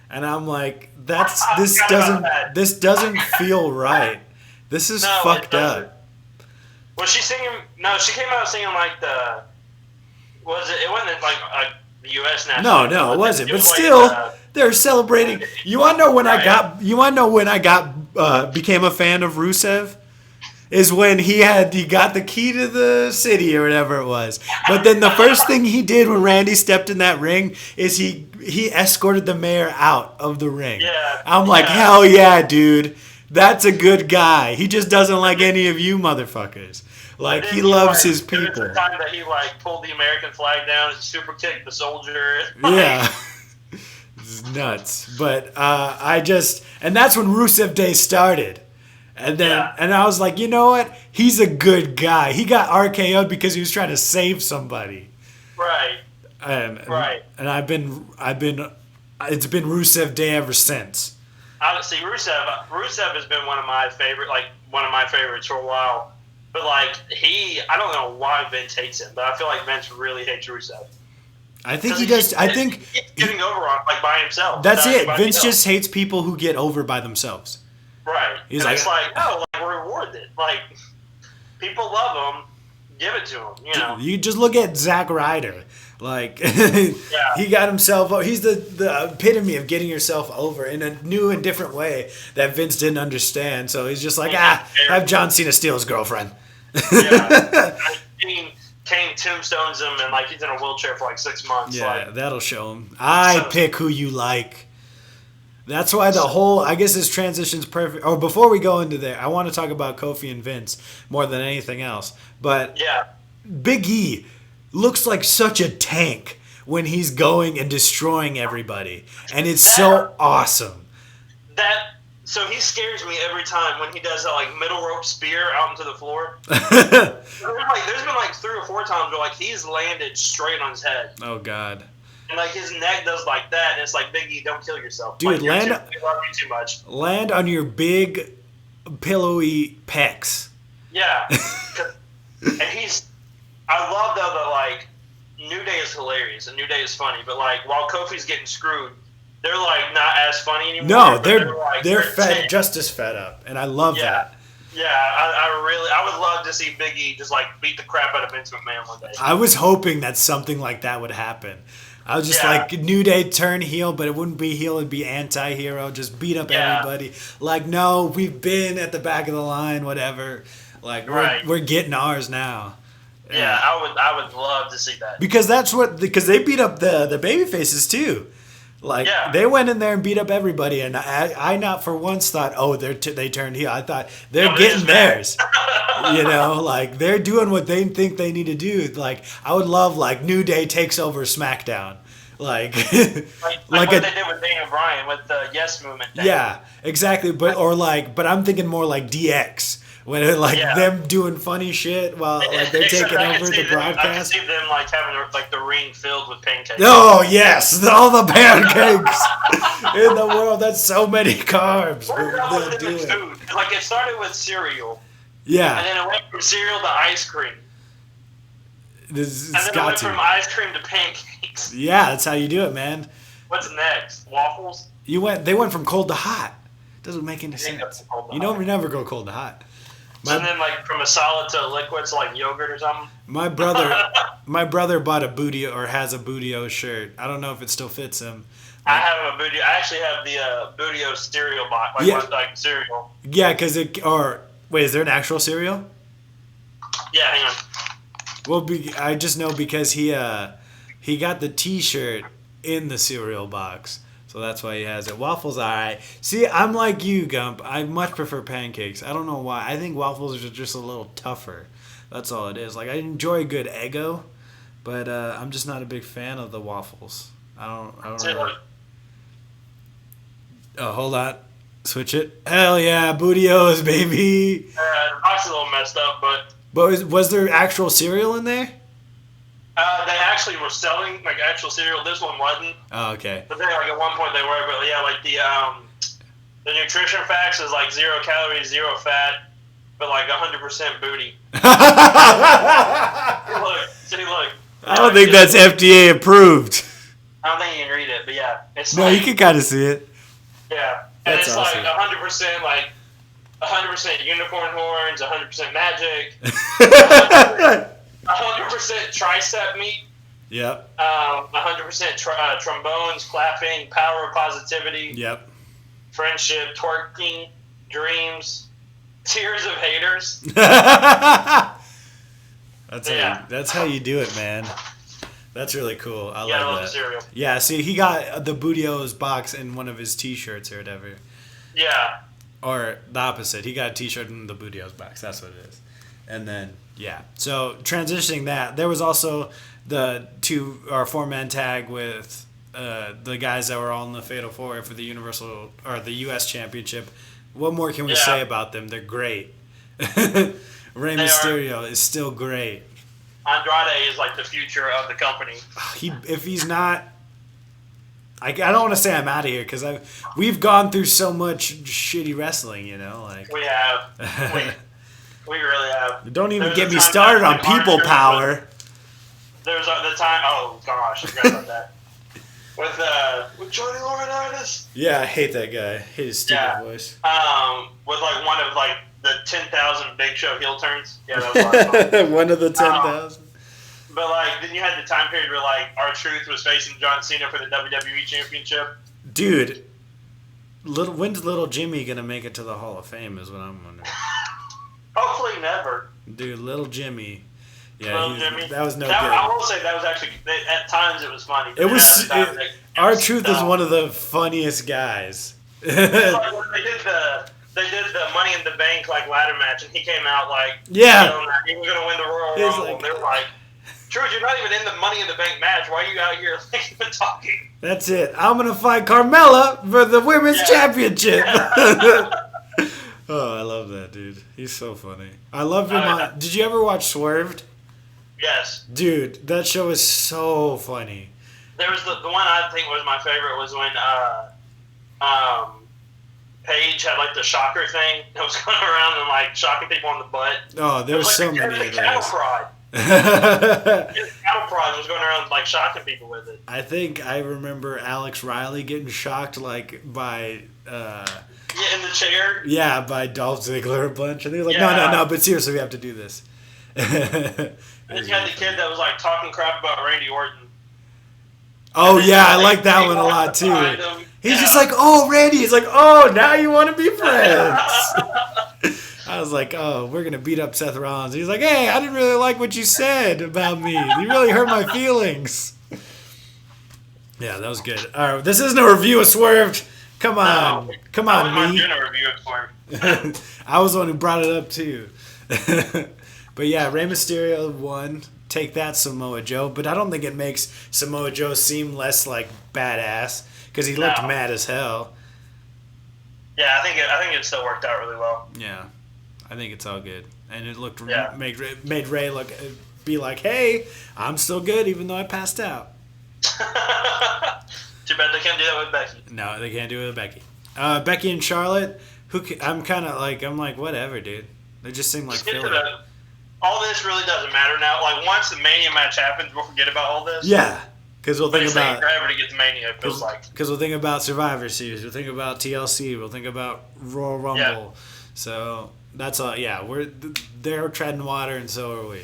And I'm like, this doesn't feel right. This is fucked up. Was she singing? No, she came out singing like it wasn't like the U.S. national. No, it wasn't. But still, they're celebrating. You want to know when I became a fan of Rusev? Is when he got the key to the city or whatever it was. But then the first thing he did when Randy stepped in that ring is he escorted the mayor out of the ring. Yeah. I'm like, hell yeah, dude. That's a good guy. He just doesn't like any of you motherfuckers. Like, he loves his people. It was the time that he pulled the American flag down and super kicked the soldier. Yeah. It's nuts. But and that's when Rusev Day started. And then, and I was like, you know what? He's a good guy. He got RKO'd because he was trying to save somebody. Right. And it's been Rusev Day ever since. Honestly, Rusev has been one of my favorites for a while. But I don't know why Vince hates him, but I feel like Vince really hates Rusev. I think he does. I think he's getting over on by himself. That's it. Vince just hates people who get over by themselves. Right. He's like, reward it. Like, people love him. Give it to him, you know. You just look at Zack Ryder. Like, he got himself. He's the epitome of getting yourself over in a new and different way that Vince didn't understand. So he's just like, have John Cena steal his girlfriend. Yeah. Kane tombstones him, and he's in a wheelchair for 6 months. Yeah, that'll show him. Pick who you like. That's why I guess this transition's perfect. Or before we go into there, I want to talk about Kofi and Vince more than anything else. But Big E looks like such a tank when he's going and destroying everybody. And it's so awesome. So he scares me every time when he does that middle rope spear out into the floor. There's been 3 or 4 times where he's landed straight on his head. Oh God. And his neck does that, and it's Big E, don't kill yourself. Dude, we love you too much. Land on your big, pillowy pecs. Yeah. And I love though that New Day is hilarious and New Day is funny, but while Kofi's getting screwed, they're not as funny anymore. No, they're fed, just as fed up, and I love that. Yeah, I would love to see Big E just beat the crap out of Vince McMahon one day. I was hoping that something like that would happen. I was just New Day turn heel, but it wouldn't be heel, it'd be anti-hero, just beat up everybody. No, we've been at the back of the line, whatever. We're getting ours now. Yeah, I would love to see that. Because they beat up the baby faces too. They went in there and beat up everybody, and I not for once thought, they turned heel. I thought they're getting theirs. They're doing what they think they need to do. I would love New Day takes over SmackDown. Like what they did with Daniel Bryan with the Yes Movement thing. Yeah, exactly. But I'm thinking more like DX. When them doing funny shit while they're taking over the broadcast. I can see them having the ring filled with pancakes. Oh yes, all the pancakes in the world. That's so many carbs. They're doing food. It started with cereal. Yeah. And then it went from cereal to ice cream. And then it went from ice cream to pancakes. Yeah, that's how you do it, man. What's next? Waffles? They went from cold to hot. Doesn't make any sense. You don't never go cold to hot. And then from a solid to a liquid, so yogurt or something. My brother bought a Booty or has a Bootio shirt. I don't know if it still fits him. I have a Booty. I actually have the Bootio cereal box, cereal. Yeah, wait, is there an actual cereal? Yeah, hang on. Well, I just know because he got the T-shirt in the cereal box. So that's why he has it. Waffles, all right. See, I'm like you, Gump. I much prefer pancakes. I don't know why. I think waffles are just a little tougher. That's all it is. I enjoy a good Eggo, but I'm just not a big fan of the waffles. I don't really. Oh, hold on. Switch it. Hell yeah, Bootios, baby. The box is a little messed up, but. But was there actual cereal in there? They actually were selling like actual cereal. This one wasn't. Oh, okay. But they like at one point they were. But yeah, like the nutrition facts is like 0 calories, 0 fat, but like 100% booty. See, look. I don't think that's FDA approved. I don't think you can read it, but yeah, it's no, like, you can kind of see it. Yeah, and that's it's awesome. like 100%, like 100% unicorn horns, 100% magic, 100% tricep meat. Yep. 100% trombones, clapping, power of positivity. Yep. Friendship, twerking, dreams, tears of haters. That's how you do it, man. That's really cool. I love the cereal. Yeah, see, he got the Booty-O's box in one of his T-shirts or whatever. Yeah. Or the opposite. He got a T-shirt in the Booty-O's box. That's what it is. And then, yeah. So, transitioning that, there was also the 4-man tag with the guys that were all in the Fatal 4 for the Universal or the U.S. Championship. What more can we say about them? They're great. Rey Mysterio is still great. Andrade is like the future of the company. If he's not, I don't want to say I'm out of here because we've gone through so much shitty wrestling, you know, like we have, we really have. Don't even get me started on people power. There's the time. Oh gosh, I forgot about that. With Johnny Laurinaitis. Yeah, I hate that guy. I hate his stupid voice. With like one of like the 10,000 Big Show heel turns. Yeah, that was a lot of fun. One of the 10,000. But like, then you had the time period where like R-Truth was facing John Cena for the WWE Championship. Dude, when's Little Jimmy gonna make it to the Hall of Fame? Is what I'm wondering. Hopefully never. Dude, Little Jimmy. Yeah, Little Jimmy. That was no that, good. I will say that was actually at times it was funny. It was. R-Truth is one of the funniest guys. It's like when they did the Money in the Bank like ladder match, and he came out like, yeah, he was gonna win the Royal Rumble. Like, they're like, Truth, you're not even in the Money in the Bank match. Why are you out here like, talking? That's it. I'm gonna fight Carmella for the women's championship. Oh, I love that dude. He's so funny. I love him. Did you ever watch Swerved? Yes. Dude, that show is so funny. There was the one I think was my favorite was when Paige had like the shocker thing that was going around and like shocking people on the butt. Oh, there was so many of those. Cattle prod. Cattle prod was going around like shocking people with it. I think I remember Alex Riley getting shocked like by in the chair. Yeah, by Dolph Ziggler a bunch, and they were like, no, but seriously, we have to do this. And you had the kid that was like talking crap about Randy Orton. Oh yeah, I like that one a lot too. He's just like, oh, Randy. He's like, oh, now you want to be friends. I was like, oh, we're gonna beat up Seth Rollins. He's like, hey, I didn't really like what you said about me. You really hurt my feelings. Yeah, that was good. All right, this isn't a review of Swerved. Come on, come on, me. I'm doing a review of Swerved. I was the one who brought it up too. But yeah, Rey Mysterio won. Take that, Samoa Joe. But I don't think it makes Samoa Joe seem less like badass because he looked mad as hell. Yeah, I think it still worked out really well. Yeah, I think it's all good, and it looked made Rey be like, hey, I'm still good even though I passed out. Too bad they can't do that with Becky. No, they can't do it with Becky. Becky and Charlotte, I'm like, whatever, dude. They just seem like filler. All this really doesn't matter now. Like, once the Mania match happens, we'll forget about all this. Yeah, because we'll think about forever to get to Mania. It feels like because we'll think about Survivor Series, we'll think about TLC, we'll think about Royal Rumble. Yeah. So that's all. Yeah, they're treading water, and so are we.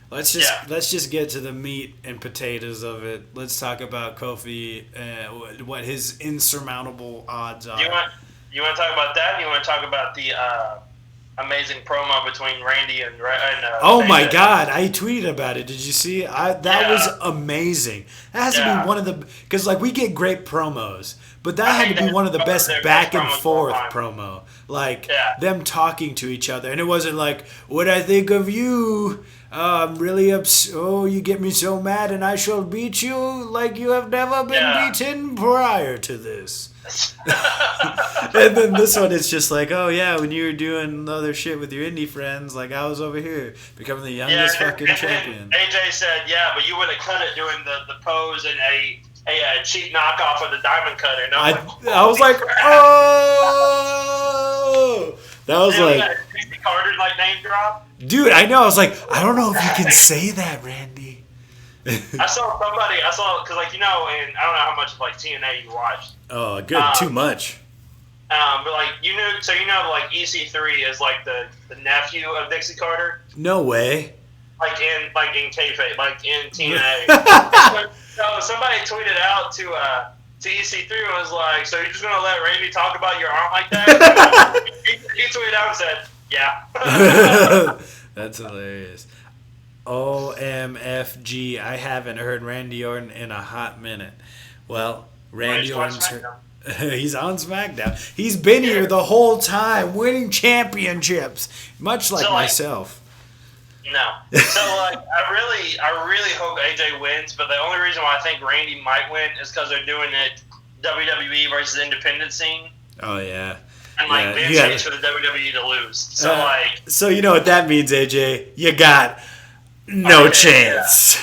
Let's just get to the meat and potatoes of it. Let's talk about Kofi and what his insurmountable odds are. You want to talk about that? You want to talk about the amazing promo between Randy and oh my God, I tweeted about it. Did you see? That was amazing. That has to be one of the, because like we get great promos, but that had to be one of the best back and forth promo. Like them talking to each other, and it wasn't like what I think of you. I'm really upset. Oh, you get me so mad, and I shall beat you like you have never been beaten prior to this. And then this one, it's just like, oh yeah, when you were doing other shit with your indie friends, like I was over here becoming the youngest fucking champion. AJ said, yeah, but you would have cut it doing the pose and a cheap knockoff of the diamond cutter. And I was like, oh, that was like Carter like name drop. Dude, I know. I was like, I don't know if you can say that, Randy. I saw because like and I don't know how much of like TNA you watched. Oh, good, too much. But like like EC3 is like the nephew of Dixie Carter. No way. Like in kayfabe, like in TNA. So somebody tweeted out to EC3 and was like, "So you're just gonna let Randy talk about your arm like that?" he tweeted out and said, "Yeah." That's hilarious. OMFG, I haven't heard Randy Orton in a hot minute. Well, Randy Orton's he's on SmackDown. He's been here the whole time, winning championships, much like myself. No. So I really hope AJ wins, but the only reason why I think Randy might win is because they're doing it WWE versus independent scene. Oh yeah. And Vince hates for the WWE to lose. So so you know what that means, AJ? You got no chance.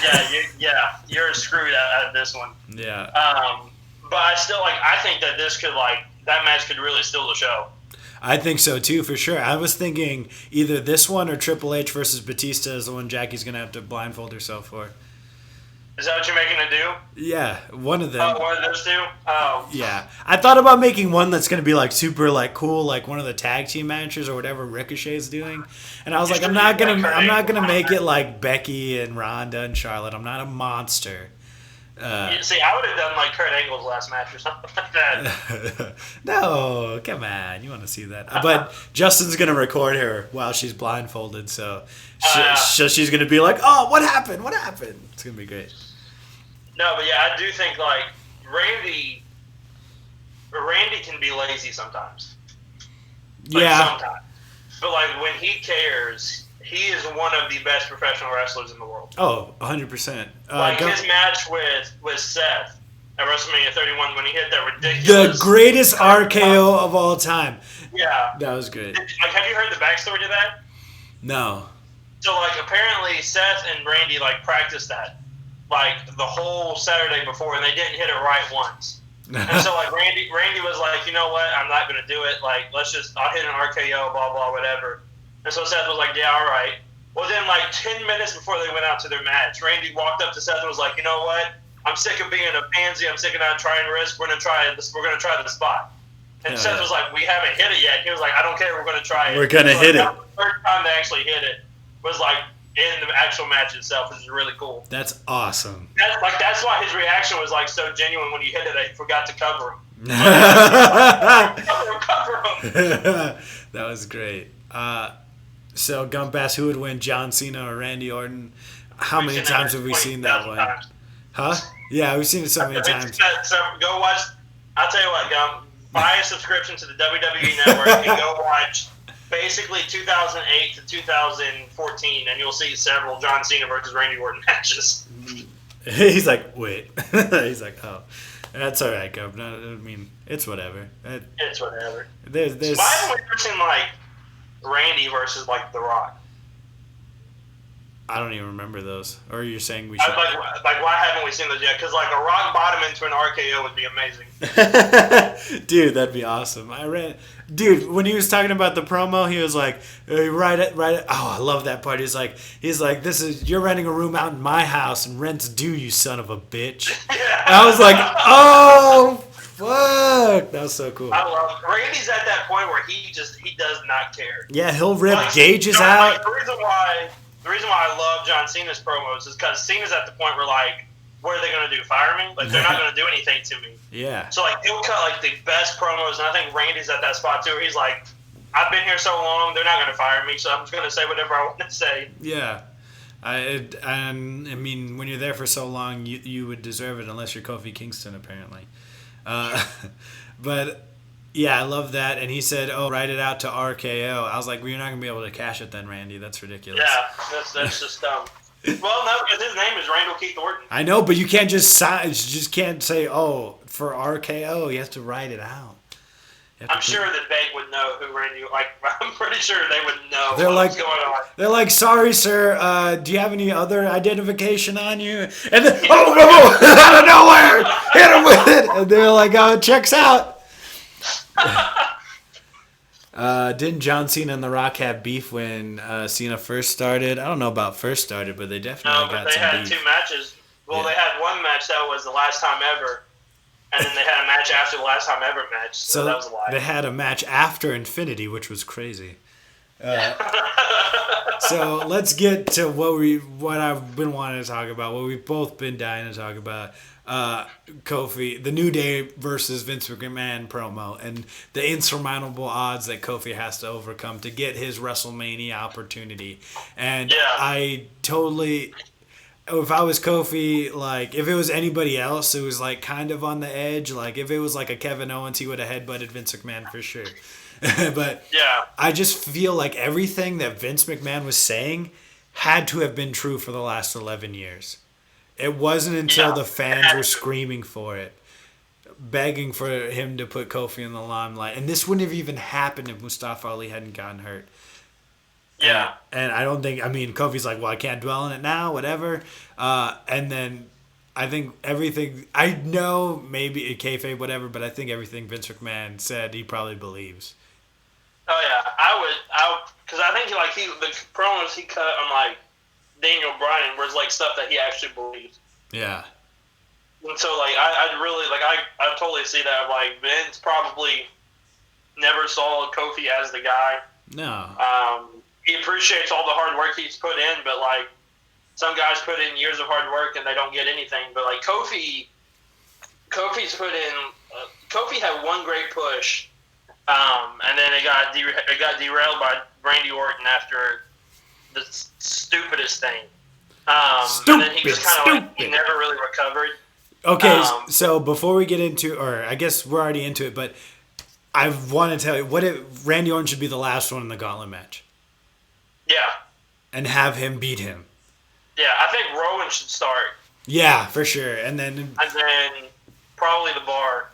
Yeah, you're screwed out of this one. Yeah. But I still I think that this could that match could really steal the show. I think so too, for sure. I was thinking either this one or Triple H versus Batista is the one Jackie's gonna have to blindfold herself for. Is that what you're making to do? Yeah, one of them. Oh, one of those two? Oh. Yeah. I thought about making one that's going to be super cool, like one of the tag team matches or whatever Ricochet's doing. And I was like, I'm not going to make it like Becky and Ronda and Charlotte. I'm not a monster. See, I would have done like Kurt Angle's last match or something like that. No, come on. You want to see that. But Justin's going to record her while she's blindfolded, so she's going to be like, oh, what happened? What happened? It's going to be great. No, but yeah, I do think Randy can be lazy sometimes. Sometimes. But when he cares, he is one of the best professional wrestlers in the world. Oh, 100%. His match with Seth at WrestleMania 31 when he hit that ridiculous... The greatest RKO of all time. Yeah. That was great. Have you heard the backstory to that? No. So apparently Seth and Randy practiced that the whole Saturday before, and they didn't hit it right once. And so Randy was like, you know what, I'm not gonna do it. I'll hit an RKO, blah blah whatever. And so Seth was like, yeah, all right. Well, then 10 minutes before they went out to their match, Randy walked up to Seth and was like, you know what, I'm sick of being a pansy. I'm sick of not trying risk. We're gonna try this. We're gonna try the spot. And Seth was like, we haven't hit it yet. He was like, I don't care. We're gonna try it. We're gonna hit it. The first time they actually hit it was in the actual match itself, which is really cool. That's awesome. That's why his reaction was so genuine when you hit it. They forgot to cover him. That was great. So Gumpass, who would win, John Cena or Randy Orton? How many times have we seen that one? Huh? Yeah, we've seen it so many times. So go watch. I'll tell you what, buy a subscription to the WWE Network and go watch basically 2008 to 2014, and you'll see several John Cena versus Randy Orton matches. He's like, wait. He's like, oh, that's all right, Gov. I mean, it's whatever. It's whatever. There's. Why haven't we ever seen Randy versus The Rock? I don't even remember those. Or you're saying we should? Why haven't we seen those yet? Because a rock bottom into an RKO would be amazing. Dude, that'd be awesome. Dude, when he was talking about the promo, he was like, right at. Oh, I love that part. He's like, you're renting a room out in my house, and rent's due, you son of a bitch. Yeah. I was like, oh, fuck. That was so cool. I love Randy's at that point where he does not care. Yeah, he'll rip gauges out. The reason why I love John Cena's promos is because Cena's at the point where what are they going to do? Fire me? They're not going to do anything to me. Yeah. So he'll cut the best promos, and I think Randy's at that spot too. Where he's like, I've been here so long, they're not going to fire me, so I'm just going to say whatever I want to say. Yeah. I mean, when you're there for so long, you would deserve it, unless you're Kofi Kingston, apparently. But Yeah, I love that. And he said, "Oh, write it out to RKO." I was like, "Well, you're not gonna be able to cash it then, Randy. That's ridiculous." Yeah, that's just dumb. Well, no, because his name is Randall Keith Orton. I know, but you can't just can't say, "Oh, for RKO." You have to write it out. I'm sure that they would know who Randy. Like, I'm pretty sure they would know what's going on. They're like, "Sorry, sir. Do you have any other identification on you?" And then, out of nowhere, hit him with it. And they're like, "Oh, it checks out." Didn't John Cena and The Rock have beef when Cena first started? I don't know about first started, but they definitely got some beef. No, but they had 2 matches. Well, they had one match that was the last time ever, and then they had a match after the last time ever match. So that was a lie. They had a match after Infinity, which was crazy. So let's get to what I've been wanting to talk about, what we've both been dying to talk about. Kofi, the New Day versus Vince McMahon promo, and the insurmountable odds that Kofi has to overcome to get his WrestleMania opportunity. And I totally, if I was Kofi, like if it was anybody else, it was like kind of on the edge. Like if it was like a Kevin Owens, he would have headbutted Vince McMahon for sure. But I just feel like everything that Vince McMahon was saying had to have been true for the last 11 years. It wasn't until the fans were screaming for it, begging for him to put Kofi in the limelight. And this wouldn't have even happened if Mustafa Ali hadn't gotten hurt. Yeah. And I don't think, Kofi's like, well, I can't dwell on it now, whatever. And then I think everything, I know maybe it kayfabe, whatever, but I think everything Vince McMahon said, he probably believes. Oh, yeah. I would, because I think the promos he cut on, like, Daniel Bryan was like stuff that he actually believed. Yeah. And so like I really like I totally see that. Like Vince probably never saw Kofi as the guy. No. He appreciates all the hard work he's put in, but like some guys put in years of hard work and they don't get anything. But like Kofi's put in. Kofi had one great push, and then it got derailed by Randy Orton after the stupidest thing. And then he just kind of he never really recovered. Okay, so before we get into, or I guess we're already into it, but I want to tell you, what if Randy Orton should be the last one in the gauntlet match? Yeah. And have him beat him. Yeah, I think Rowan should start. Yeah, for sure. And then probably the Bar.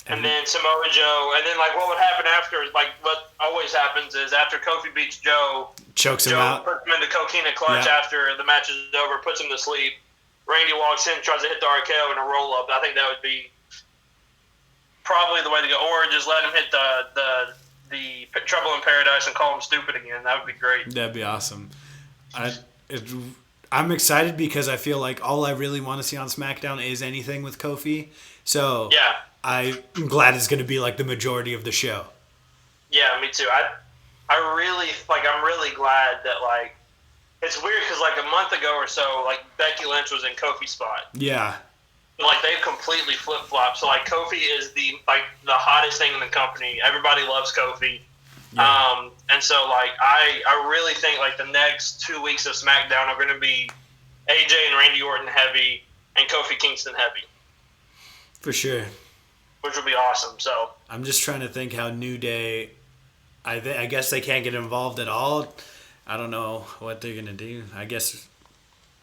And then Samoa Joe. And then, like, what would happen after is, like, what always happens is after Kofi beats Joe, chokes him out. Puts him in the coquina clutch after the match is over, puts him to sleep. Randy walks in, tries to hit the RKO and a roll-up. I think that would be probably the way to go. Or just let him hit the Trouble in Paradise and call him stupid again. That would be great. That'd be awesome. I'm excited because I feel like all I really want to see on SmackDown is anything with Kofi. So I'm glad it's going to be like the majority of the show. Yeah, me too. I'm really glad that, like, it's weird because, like, a month ago or so, like, Becky Lynch was in Kofi's spot. Yeah. Like, they've completely flip-flopped. So, like, Kofi is the hottest thing in the company. Everybody loves Kofi. Yeah. And so, like, I really think, like, the next 2 weeks of SmackDown are going to be AJ and Randy Orton heavy and Kofi Kingston heavy. For sure. Which would be awesome. So I'm just trying to think how New Day, I guess they can't get involved at all. I don't know what they're going to do. I guess,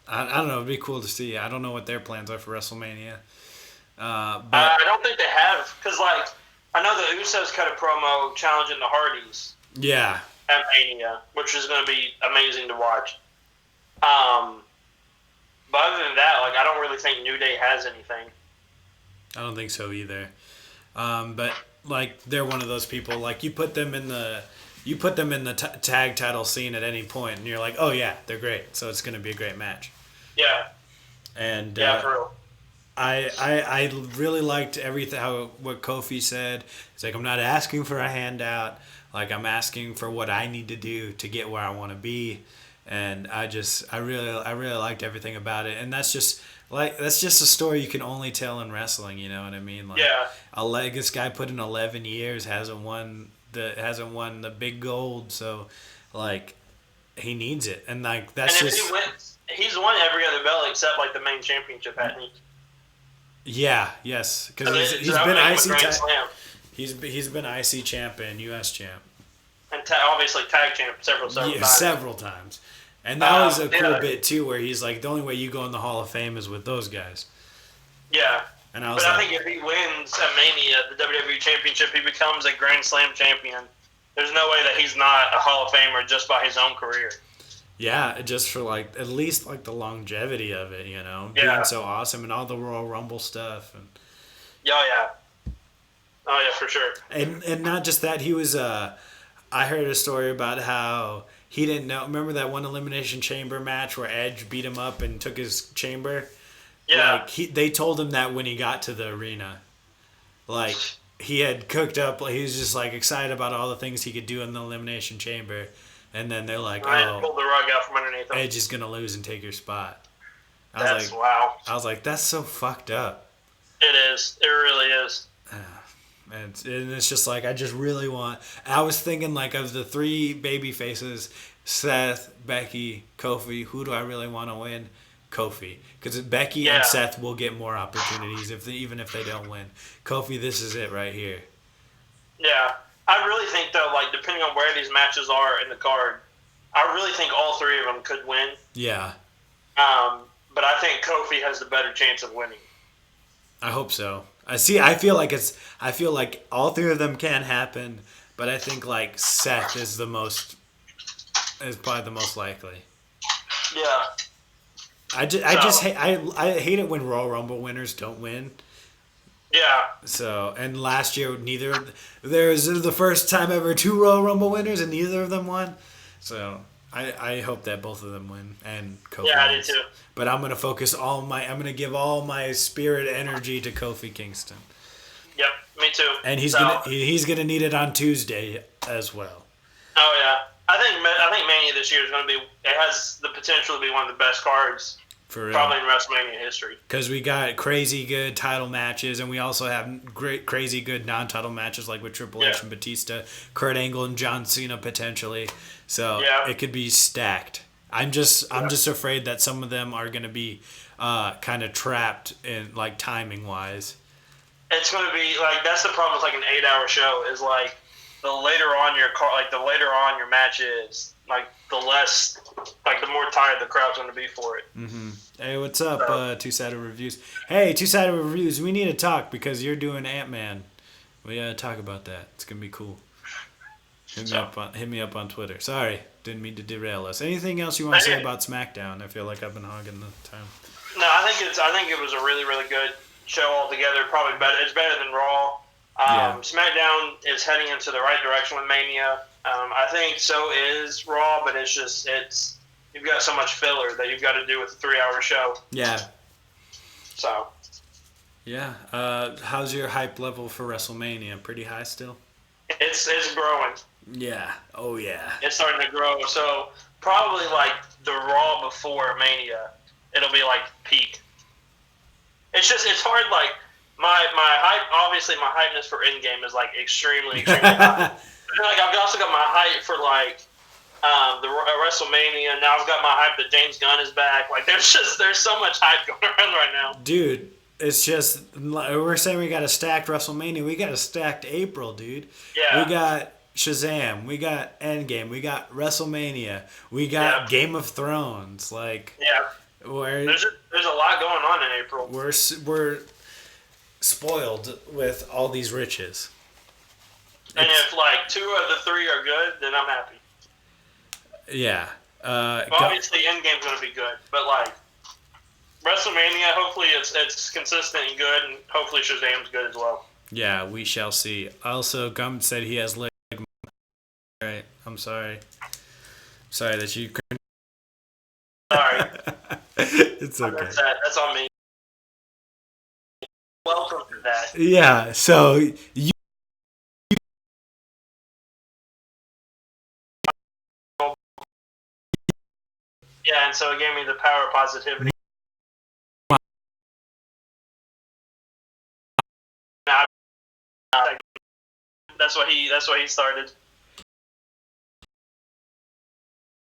I don't know. It'd be cool to see. I don't know what their plans are for WrestleMania. But I don't think they have. Because, like, I know the Usos cut a promo challenging the Hardys. Yeah. At Mania, which is going to be amazing to watch. But other than that, like, I don't really think New Day has anything. I don't think so either. But like they're one of those people. Like you put them in the tag title scene at any point, and you're like, oh yeah, they're great. So it's going to be a great match. Yeah. And for real. I really liked everything. What Kofi said. It's like, I'm not asking for a handout. Like, I'm asking for what I need to do to get where I want to be. And I really liked everything about it. And that's just a story you can only tell in wrestling. You know what I mean? Like, this guy put in 11 years, hasn't won the big gold. So, like, he needs it. And like that's and if just. he wins, he's won every other belt except like the main championship, hasn't he? Yeah. Yes. Because he's been IC. He's been IC champ and US champ. And obviously tag champ several times. Several times. And that was a cool bit too, where he's like, the only way you go in the Hall of Fame is with those guys. Yeah. And I was I think if he wins at Mania, the WWE Championship, he becomes a Grand Slam champion. There's no way that he's not a Hall of Famer just by his own career. Yeah, just for like at least like the longevity of it, being so awesome and all the Royal Rumble stuff. And oh yeah, for sure. And not just that, he was. I heard a story about how he didn't know. Remember that one Elimination Chamber match where Edge beat him up and took his chamber? Yeah. Like they told him that when he got to the arena, like he had cooked up. He was just like excited about all the things he could do in the Elimination Chamber, and then they're like, "Oh, pulled the rug out from underneath him. Edge is gonna lose and take your spot." Wow. I was like, that's so fucked up. It is. It really is. And it's just like I just really want. I was thinking like of the three baby faces, Seth, Becky, Kofi. Who do I really want to win? Kofi, because Becky and Seth will get more opportunities even if they don't win. Kofi, this is it right here. Yeah, I really think though, like depending on where these matches are in the card, I really think all three of them could win. Yeah. But I think Kofi has the better chance of winning. I hope so. I feel like all three of them can happen, but I think like Seth is probably the most likely. Yeah. I hate it when Royal Rumble winners don't win. Yeah. So, and last year there was the first time ever 2 Royal Rumble winners and neither of them won. So I hope that both of them win and Kofi. Yeah, I do wins. too. But I'm gonna give all my spirit energy to Kofi Kingston. Yep, me too. And he's gonna need it on Tuesday as well. Oh yeah. I think Mania this year is going to be. It has the potential to be one of the best cards, probably in WrestleMania history. Because we got crazy good title matches, and we also have crazy good non-title matches, like with Triple H and Batista, Kurt Angle and John Cena potentially. So it could be stacked. I'm just afraid that some of them are going to be kind of trapped in like timing wise. It's going to be like that's the problem with like an 8-hour show is like. The later on your match is, like the less, like the more tired the crowd's going to be for it. Mm-hmm. Hey, what's up, Two-Sided Reviews? Hey, Two-Sided Reviews, we need to talk because you're doing Ant-Man. We gotta talk about that. It's gonna be cool. Hit me up on Twitter. Sorry, didn't mean to derail us. Anything else you want to say about SmackDown? I feel like I've been hogging the time. No, I think it was a really really good show altogether. Probably better. It's better than Raw. SmackDown is heading into the right direction with Mania. I think so is Raw, but you've got so much filler that you've got to do with a 3-hour show. Yeah. So. Yeah. How's your hype level for WrestleMania? Pretty high still? It's growing. Yeah. Oh yeah. It's starting to grow. So probably like the Raw before Mania, it'll be like peak. It's hard like. My hype, obviously, my hypeness for Endgame is like extremely high. Like I've also got my hype for like the WrestleMania. Now I've got my hype that James Gunn is back. Like there's so much hype going around right now. Dude, it's just we're saying we got a stacked WrestleMania. We got a stacked April, dude. Yeah. We got Shazam. We got Endgame. We got WrestleMania. We got Game of Thrones. Like there's a lot going on in April. We're spoiled with all these riches. And if like 2 of the 3 are good, then I'm happy. Yeah. Obviously, Endgame's going to be good, but like WrestleMania, hopefully it's consistent and good, and hopefully Shazam's good as well. Yeah, we shall see. Also, Gum said he has leg. Right, I'm sorry. Sorry that you couldn't. Sorry. It's okay. That's on me. Welcome to that. Yeah, so you. Yeah, and so it gave me the power of positivity. That's what he started.